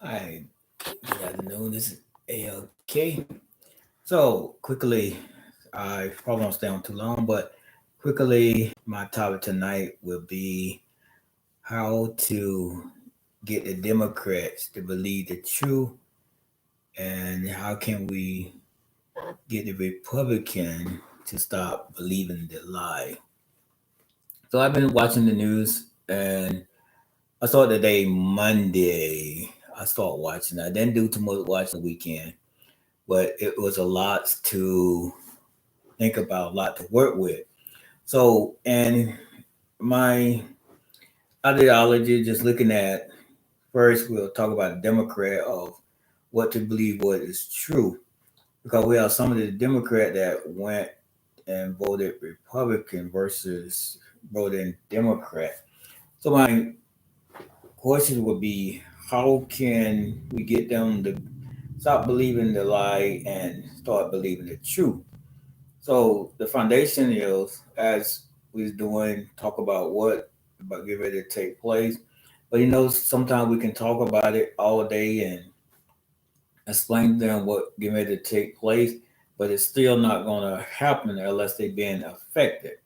Hi, good afternoon. This is ALK. So, quickly, I probably won't stay on too long, but quickly, my topic tonight will be how to get the Democrats to believe the truth and how can we get the Republican to stop believing the lie. So, I've been watching the news and I saw the day Monday. I started watching. I didn't do too much watching the weekend, but it was a lot to think about, a lot to work with. So, and my ideology, just looking at first, we'll talk about the Democrat of what to believe, what is true, because we have some of the Democrat that went and voted Republican versus voting Democrat. So my question would be, how can we get them to stop believing the lie and start believing the truth? So the foundation is, as we're doing, talk about what about get ready to take place. But sometimes we can talk about it all day and explain to them what get ready to take place, but it's still not gonna happen unless they being affected.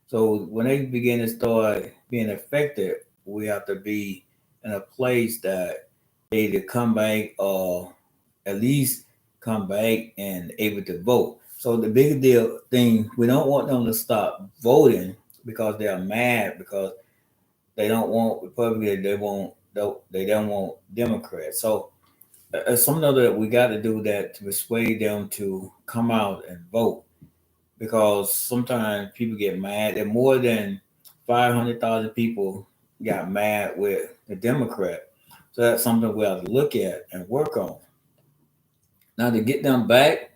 So when they begin to start being affected, we have to be in a place that they either come back or at least come back and able to vote. So the big deal thing, we don't want them to stop voting because they are mad because they don't want Republican, they don't want Democrats. So something that we got to do that to persuade them to come out and vote because sometimes people get mad and more than 500,000 people got mad with the Democrat. So that's something we have to look at and work on. Now to get them back,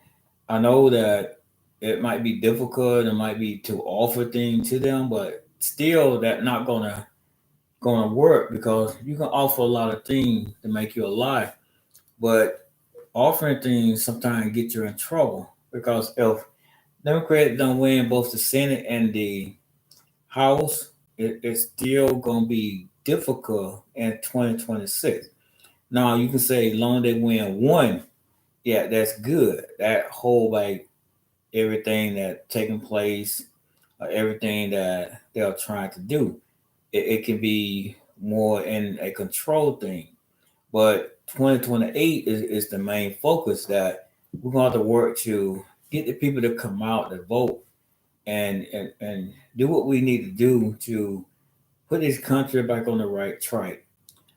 I know that it might be difficult, it might be to offer things to them, but still that not gonna work because you can offer a lot of things to make you alive, but offering things sometimes get you in trouble because if Democrats don't win both the Senate and the House, it's still gonna be difficult in 2026. Now you can say long as they win one, yeah, that's good. That whole like everything that taking place, everything that they're trying to do, it can be more in a control thing. But 2028 is the main focus that we're going to have to work to get the people to come out to vote and do what we need to do to put this country back on the right track.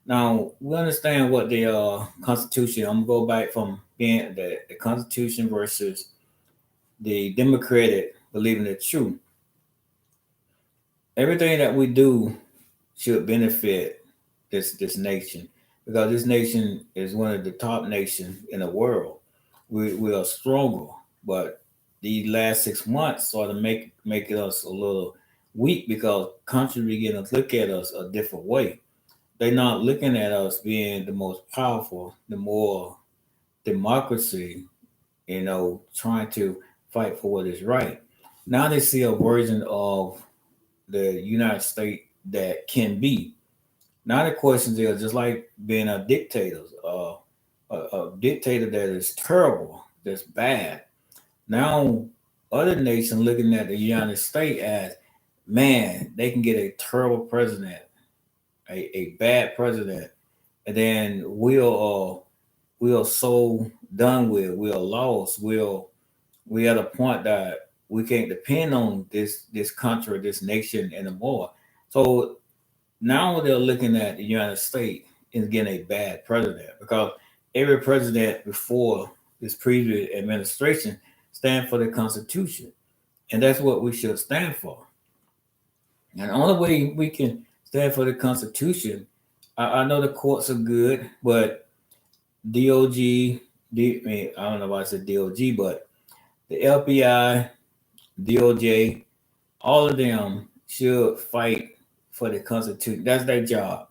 Now we understand what the Constitution. I'm gonna go back from being the Constitution versus the Democratic believing the truth. Everything that we do should benefit this nation because this nation is one of the top nations in the world. We are stronger, but the last 6 months sort of making us a little weak because countries begin to look at us a different way. They're not looking at us being the most powerful, the more democracy, trying to fight for what is right. Now they see a version of the United States that can be. Now the questions are just like being a dictator, a dictator that is terrible, that's bad. Now other nations looking at the United States as, man, they can get a terrible president, a bad president, and then we are so done with, we are lost, we at a point that we can't depend on this country, this nation anymore. So now they're looking at the United States as getting a bad president because every president before this previous administration stand for the Constitution, and that's what we should stand for. And the only way we can stand for the Constitution, I know the courts are good, but DOG, I don't know why I said DOG, but the FBI, DOJ, all of them should fight for the Constitution. That's their job.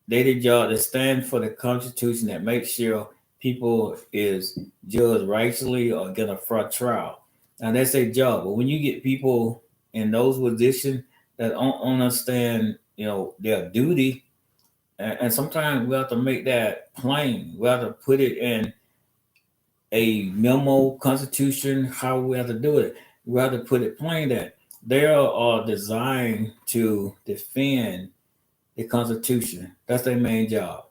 They job to stand for the Constitution that makes sure people is judged rightfully or get a fair trial. Now that's their job. But when you get people in those positions that don't understand, their duty, And sometimes we have to make that plain. We have to put it in a memo constitution, how we have to do it. We have to put it plain that they are designed to defend the Constitution. That's their main job,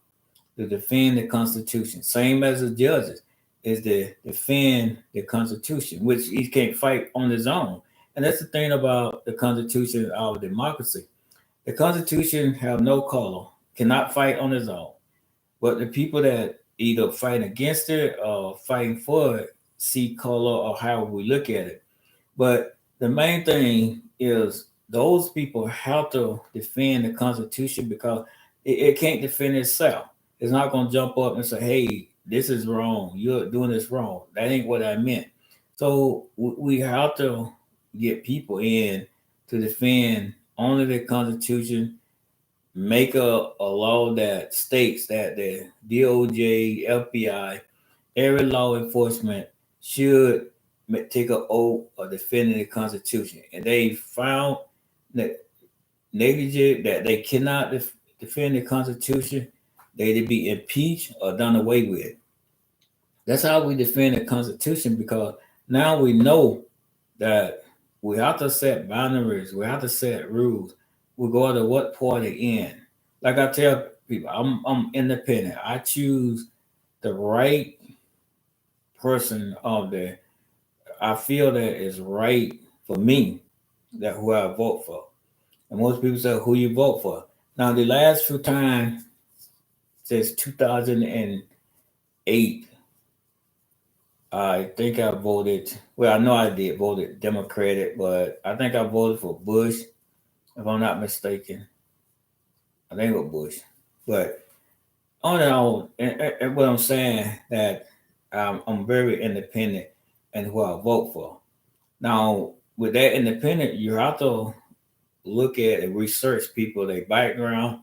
to defend the Constitution. Same as the judges, is to defend the Constitution, which he can't fight on his own. And that's the thing about the Constitution of democracy. The Constitution have no color, cannot fight on its own. But the people that either fight against it or fighting for it see color or how we look at it. But the main thing is those people have to defend the Constitution because it can't defend itself. It's not going to jump up and say, hey, this is wrong. You're doing this wrong. That ain't what I meant. So we have to get people in to defend only the Constitution, make a law that states that the DOJ, FBI, every law enforcement should take an oath of defending the Constitution. And they found that negligent, that they cannot defend the Constitution, they to be impeached or done away with. That's how we defend the Constitution because now we know that we have to set boundaries, we have to set rules, regardless of what party in. Like I tell people, I'm independent. I choose the right person of the I feel that is right for me, that who I vote for. And most people say who you vote for. Now the last few times since 2008, I think I voted. Well, I know I did voted Democratic, but I think I voted for Bush, if I'm not mistaken. I think it was Bush. But on and on, and what I'm saying that I'm very independent and who I vote for. Now, with that independent, you have to look at and research people, their background,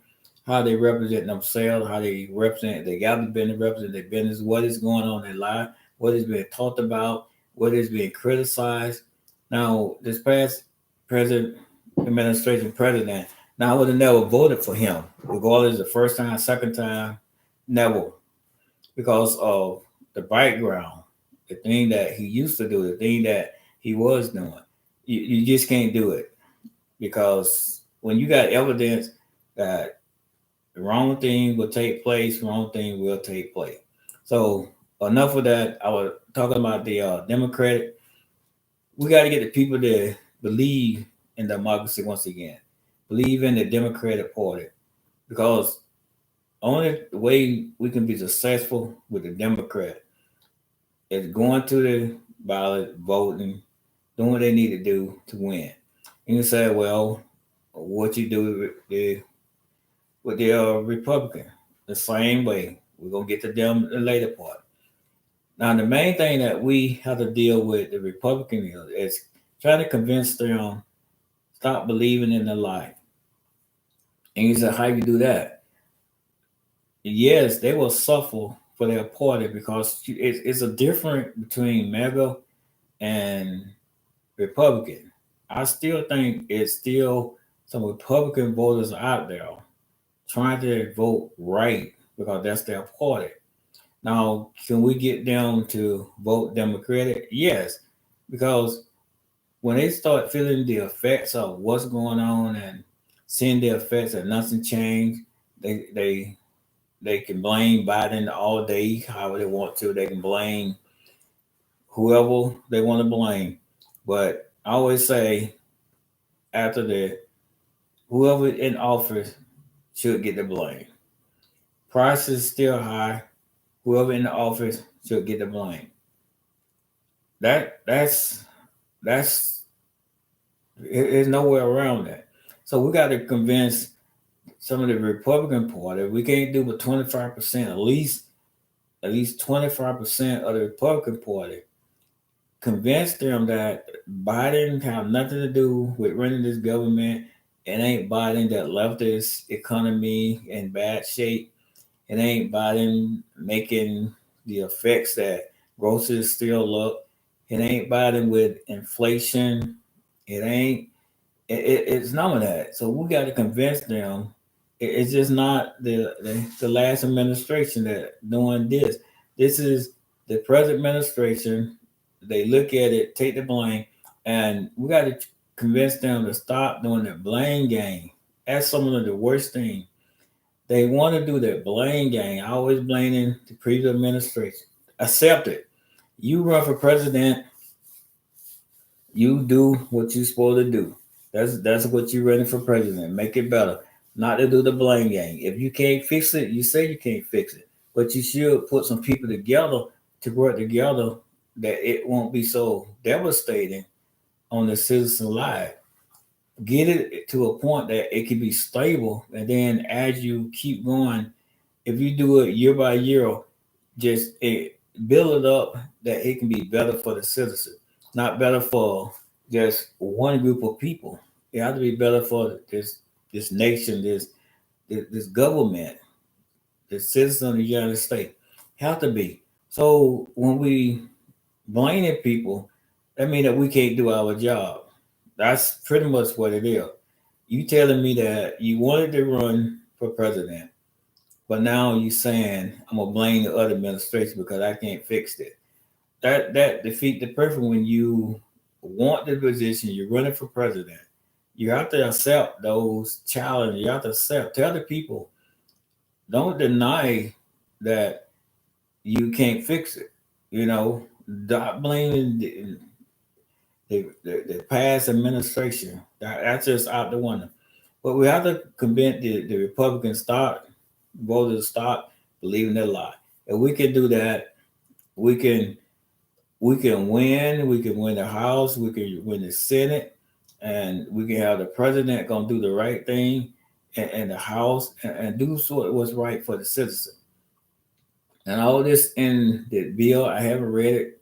how they represent themselves, how they represent, they got to be represent their business, what is going on in life, what is being talked about, what is being criticized. Now, this past president, administration president, now I would have never voted for him, regardless the first time, second time, never, because of the background, the thing that he used to do, the thing that he was doing. You just can't do it because when you got evidence that the wrong thing will take place, wrong thing will take place. So enough of that. I was talking about the Democratic. We got to get the people to believe in democracy once again, believe in the Democratic Party, because only the way we can be successful with the Democrat is going to the ballot, voting, doing what they need to do to win. And you say, well, what you do with the Republican, the same way. We're gonna get to them the later part. Now, the main thing that we have to deal with the Republican is trying to convince them stop believing in the lie. And you say, how you do that? Yes, they will suffer for their party because it's a difference between MAGA and Republican. I still think it's still some Republican voters out there trying to vote right because that's their party. Now, can we get them to vote Democratic? Yes, because when they start feeling the effects of what's going on and seeing the effects that nothing changed, they they can blame Biden all day, however they want to. They can blame whoever they want to blame. But I always say after the whoever in office should get the blame. Price is still high. Whoever in the office should get the blame. That's there's nowhere around that. So we got to convince some of the Republican Party. We can't do but 25%, at least 25% of the Republican Party. Convince them that Biden have nothing to do with running this government. It ain't Biden that left this economy in bad shape. It ain't Biden making the effects that groceries still up. It ain't Biden with inflation. It ain't. It's none of that. So we got to convince them It's just not the last administration that doing this. This is the present administration. They look at it, take the blame, and we got to convince them to stop doing the blame game. That's some of the worst thing. They want to do that blame game, always blaming the previous administration. Accept it. You run for president, you do what you're supposed to do. That's what you're running for president. Make it better. Not to do the blame game. If you can't fix it, you say you can't fix it. But you should put some people together to work together that it won't be so devastating on the citizen life. Get it to a point that it can be stable, and then as you keep going, if you do it year by year, just build it up that it can be better for the citizen, not better for just one group of people. It has to be better for this nation, this government, the citizen of the United States. Have to be. So when we blaming people, that means that we can't do our job. That's pretty much what it is. You telling me that you wanted to run for president, but now you saying I'm gonna blame the other administration because I can't fix it. That defeat the purpose. When you want the position, you're running for president. You have to accept those challenges. You have to accept. Tell the people, don't deny that you can't fix it. You know, stop blaming the past administration. That's just out the window. But we have to convince the Republicans voters stop believing their lie. If we can do that, we can we can win. We can win the House. We can win the Senate, and we can have the president gonna do the right thing, and the House, and do what's right for the citizen. And all this in the bill, I haven't read it,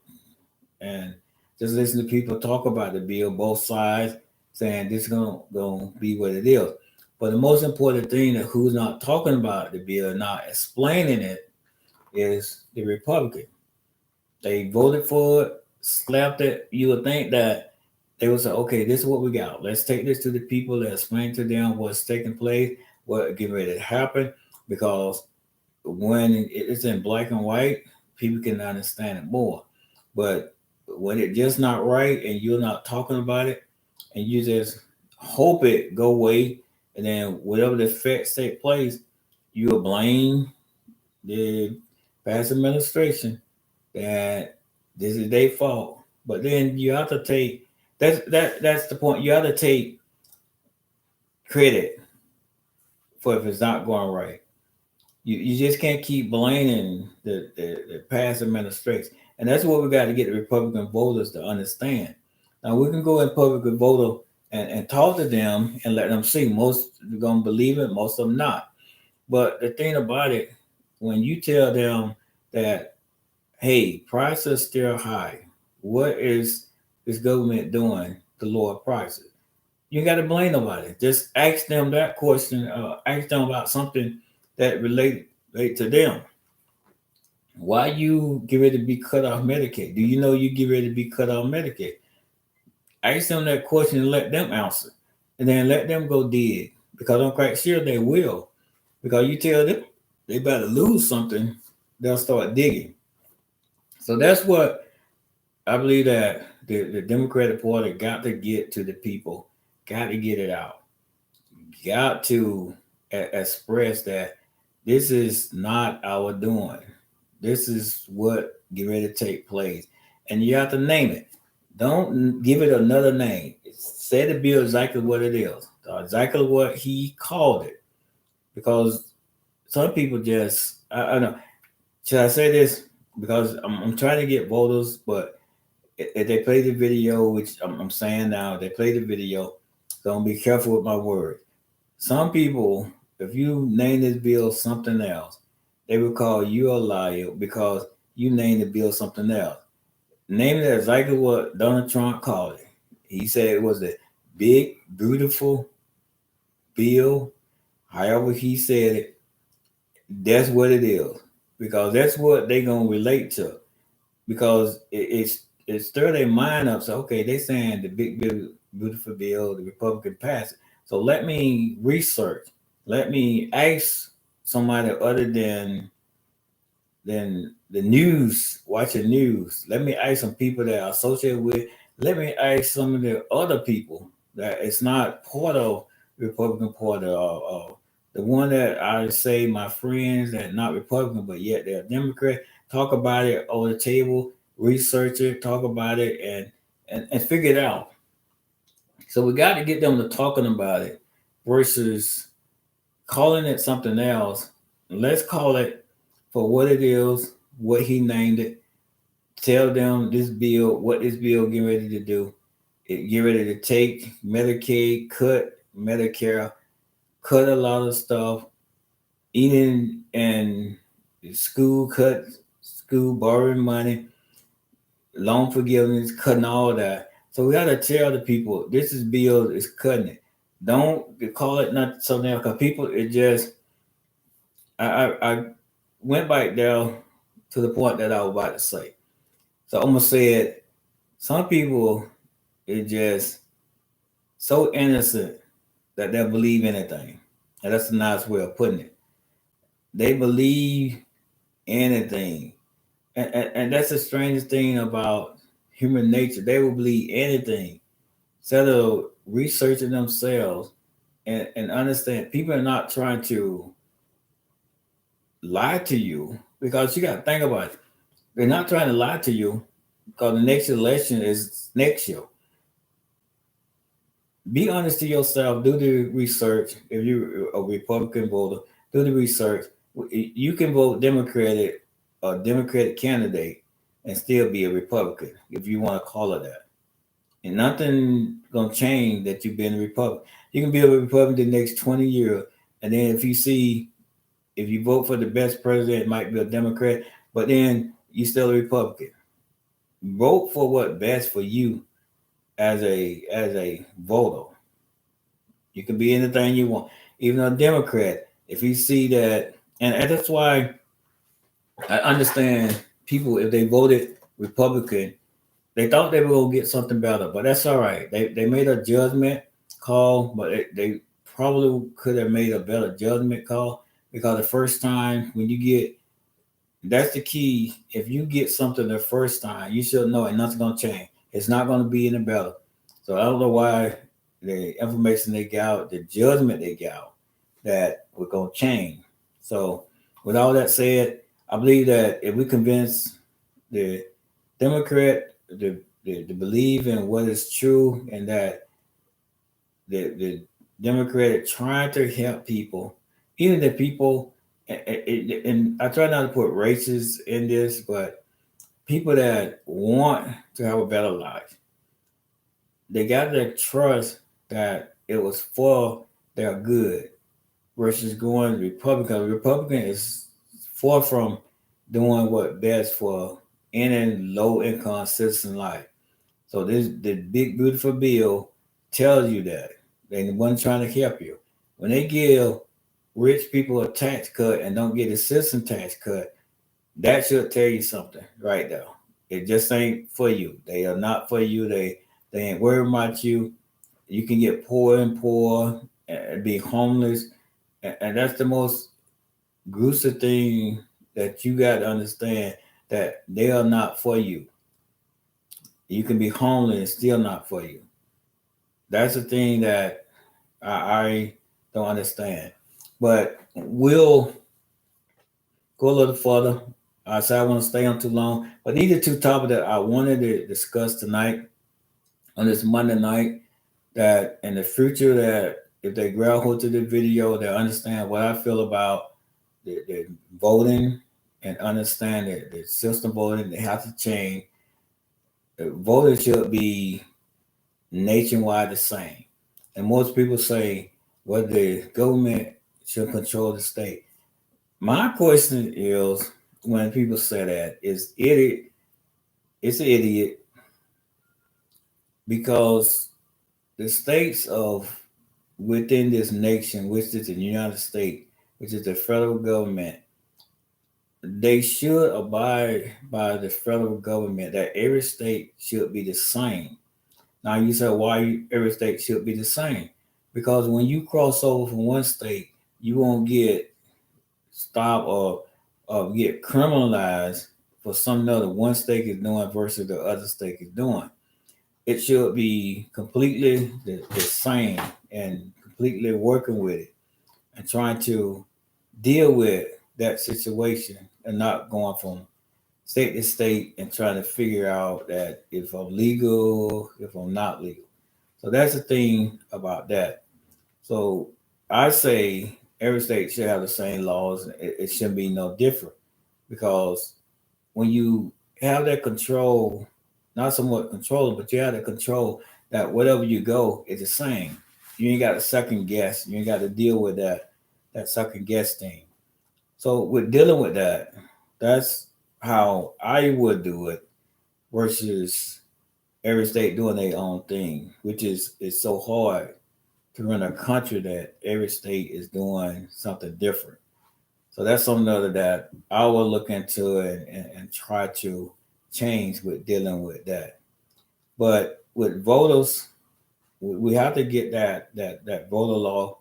and just listen to people talk about the bill, both sides, saying this is gonna be what it is. But the most important thing that who's not talking about the bill, not explaining it, is the Republican. They voted for it, slapped it. You would think that they would say, okay, this is what we got. Let's take this to the people. Let's explain to them what's taking place, what getting ready to happen. Because when it's in black and white, people can understand it more. But when it's just not right and you're not talking about it, and you just hope it go away, and then whatever the effects take place, you'll blame the past administration that this is their fault. But then you have to take that's the point. You have to take credit for if it's not going right. You just can't keep blaming the past administration. And that's what we got to get the Republican voters to understand. Now we can go in public and vote and talk to them and let them see. Most are gonna believe it, most of them not. But the thing about it, when you tell them that, hey, prices are still high, what is this government doing to lower prices? You got to blame nobody. Just ask them that question. Ask them about something that relate to them. Why you get ready to be cut off Medicaid? Do you know you get ready to be cut off Medicaid? Ask them that question and let them answer, and then let them go dig. Because I'm quite sure they will. Because you tell them they better lose something, they'll start digging. So that's what I believe that the Democratic Party got to get to the people, got to get it out, got to express that this is not our doing. This is what get ready to take place. And you have to name it. Don't give it another name. Say the bill exactly what it is, exactly what he called it. Because some people just, I don't know. Should I say this? Because I'm trying to get voters, but if they play the video, which I'm saying now, they play the video, so be careful with my words. Some people, if you name this bill something else, they will call you a liar because you named the bill something else. Name it exactly what Donald Trump called it. He said it was a big, beautiful bill. However he said it, that's what it is. Because that's what they're going to relate to. Because it stir their mind up. So, okay, they saying the big, beautiful bill, the Republican passed it. So let me research. Let me ask somebody other than the news, watching news. Let me ask some people that are associated with. Let me ask some of the other people that it's not part of Republican Party, or the one that I say my friends that not Republican but yet they're Democrat. Talk about it on the table, research it, talk about it, and figure it out. So we got to get them to talking about it versus calling it something else. Let's call it for what it is, what he named it. Tell them this bill, what this bill getting ready to do. It get ready to take Medicaid, cut Medicare, cut a lot of stuff, eating and school cut, school borrowing money, loan forgiveness, cutting all that. So we gotta tell the people this is bill is cutting it. Don't call it not something else because people it just I went back there to the point that I was about to say. So I'm gonna say it. Some people is just so innocent that they believe anything, and that's a nice way of putting it. They believe anything, and that's the strangest thing about human nature. They will believe anything instead of researching themselves and understand. People are not trying to lie to you because you got to think about it. They're not trying to lie to you because the next election is next year. Be honest to yourself. Do the research. If you're a Republican voter, do the research. You can vote Democratic, a Democratic candidate, and still be a Republican if you want to call it that. And nothing gonna change that you've been a Republican. You can be a Republican the next 20 years, and then if you vote for the best president, it might be a Democrat, but then you still a Republican. Vote for what best for you as a voter. You can be anything you want, even a Democrat. If you see that, and that's why I understand people if they voted Republican, they thought they were gonna get something better, but that's all right. They made a judgment call, but they probably could have made a better judgment call because the first time when you get that's the key. If you get something the first time, you should know and nothing's gonna change. It's not gonna be any better. So I don't know why the information they got, the judgment they got, that we're gonna change. So with all that said, I believe that if we convince the Democrat to believe in what is true and that the Democrat trying to help people, even the people, and I try not to put races in this, but people that want to have a better life, they got to trust that it was for their good versus going Republican. Republican is far from doing what best for any low income citizen life. So this the big beautiful bill tells you that they wasn't trying to help you. When they give rich people a tax cut and don't get a citizen tax cut, that should tell you something right there. It just ain't for you. They are not for you. They ain't worried about you. You can get poor and poor and be homeless, and that's the most gruesome thing that you got to understand that they are not for you. You can be homeless and still not for you. That's the thing that I don't understand. But we'll go a little further. I said I want to stay on too long, but these are two topics that I wanted to discuss tonight on this Monday night. That in the future, that if they grab hold to the video, they understand what I feel about the voting and understand that the system voting they have to change. The voting should be nationwide the same. And most people say, well, the government should control the state. My question is when people say that is idiot, it's an idiot because the states of within this nation, which is the United States, which is the federal government, they should abide by the federal government that every state should be the same. Now you say why every state should be the same? Because when you cross over from one state, you won't get stopped or get criminalized for something that one state is doing versus the other state is doing. It should be completely the same and completely working with it and trying to deal with that situation and not going from state to state and trying to figure out that if I'm legal, if I'm not legal. So that's the thing about that. So I say every state should have the same laws. It shouldn't be no different because when you have that control, not somewhat control, but you have the control that whatever you go is the same. You ain't got to second guess. You ain't got to deal with that second guess thing. So with dealing with that, that's how I would do it versus every state doing their own thing, which is so hard to run a country that every state is doing something different. So that's something other that I will look into and try to change with dealing with that. But with voters, we have to get that voter law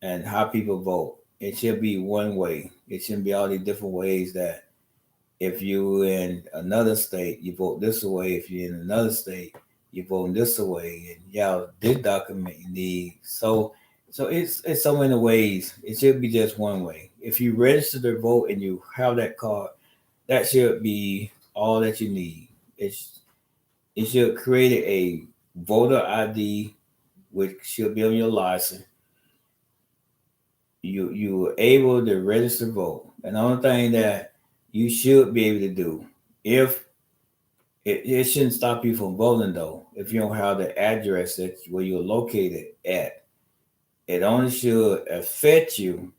and how people vote. It should be one way. It shouldn't be all these different ways that if you in another state, you vote this way. If you're in another state, you vote this way. And yeah, this document you need. So it's so many ways. It should be just one way. If you register to vote and you have that card, that should be all that you need. It should create a voter ID, which should be on your license. You were able to register to vote. And the only thing that you should be able to do, if it shouldn't stop you from voting though, if you don't have the address that where you're located at, it only should affect you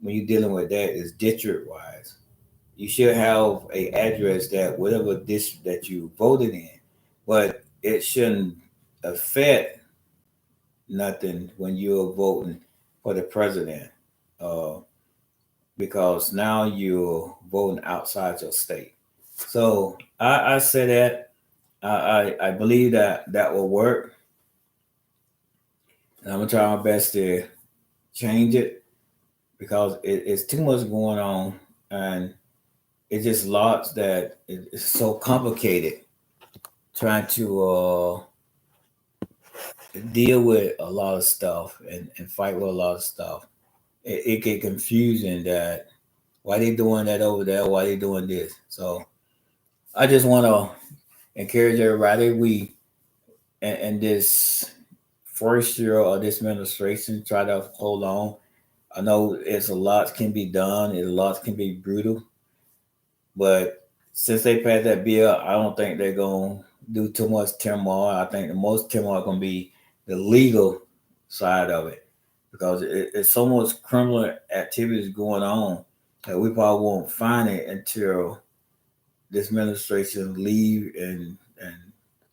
when you're dealing with that is district wise. You should have a address that whatever district that you voted in, but it shouldn't affect nothing when you're voting for the president, uh, because now you're voting outside your state. So I say that I believe that that will work, and I'm gonna try my best to change it because it's too much going on, and it's just lots that it's so complicated trying to deal with a lot of stuff and fight with a lot of stuff. It get confusing that why they doing that over there, why they doing this. So I just want to encourage everybody. We and this first year of this administration try to hold on. I know it's a lot can be done, it's a lot can be brutal, but since they passed that bill, I don't think they're gonna do too much turmoil. I think the most turmoil gonna be the legal side of it because it's so much criminal activities going on that we probably won't find it until this administration leave and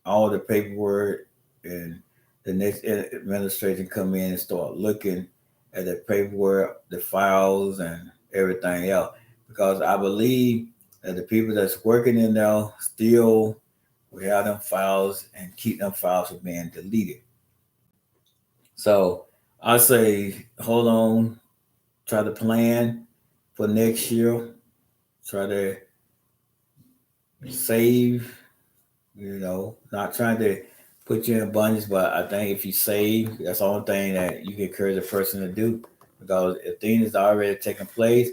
all the paperwork and the next administration come in and start looking at the paperwork, the files, and everything else. Because I believe that the people that's working in there still will have them files and keep them files from being deleted. So I say, hold on, try to plan for next year, try to save, not trying to put you in abundance, but I think if you save, that's the only thing that you can encourage a person to do. Because if things are already taking place,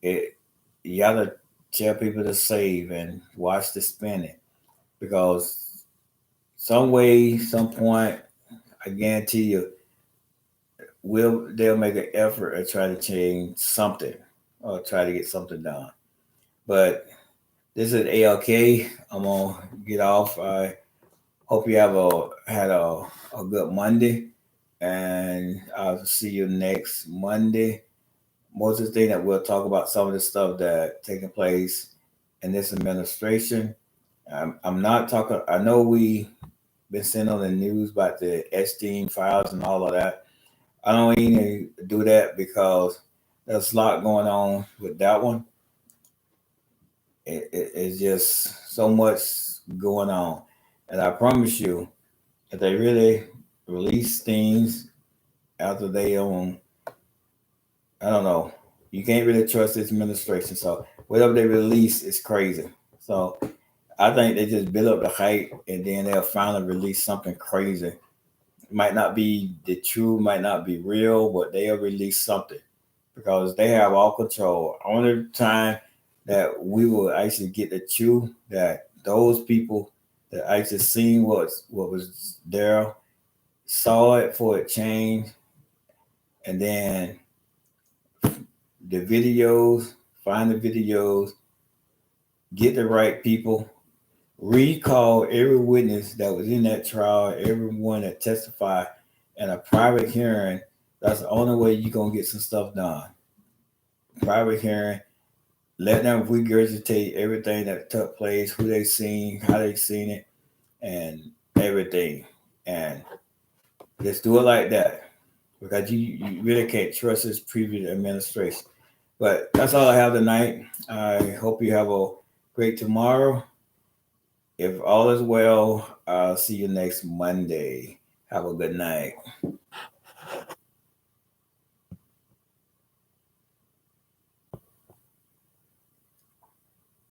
it you gotta tell people to save and watch the spending. Because some way, some point, I guarantee you, will they'll make an effort to try to change something or try to get something done. But this is ALK. I'm gonna get off. I hope you have a good Monday, and I'll see you next Monday. Most of the thing that we'll talk about some of the stuff that taking place in this administration. I'm not talking. I know we been seeing on the news about the Epstein files and all of that. I don't even do that because there's a lot going on with that one. It's just so much going on, and I promise you, if they really release things after they own I don't know. You can't really trust this administration. So whatever they release is crazy. So I think they just build up the hype and then they'll finally release something crazy. Might not be the true, might not be real, but they'll release something because they have all control. Only time that we will actually get the truth that those people that actually seen what was there, saw it for it changed, and then the videos, find the videos, get the right people, recall every witness that was in that trial, everyone that testified in a private hearing. That's the only way you're gonna get some stuff done. Private hearing, let them regurgitate everything that took place, who they seen, how they seen it, and everything. And just do it like that. Because you really can't trust this previous administration. But that's all I have tonight. I hope you have a great tomorrow. If all is well, I'll see you next Monday. Have a good night.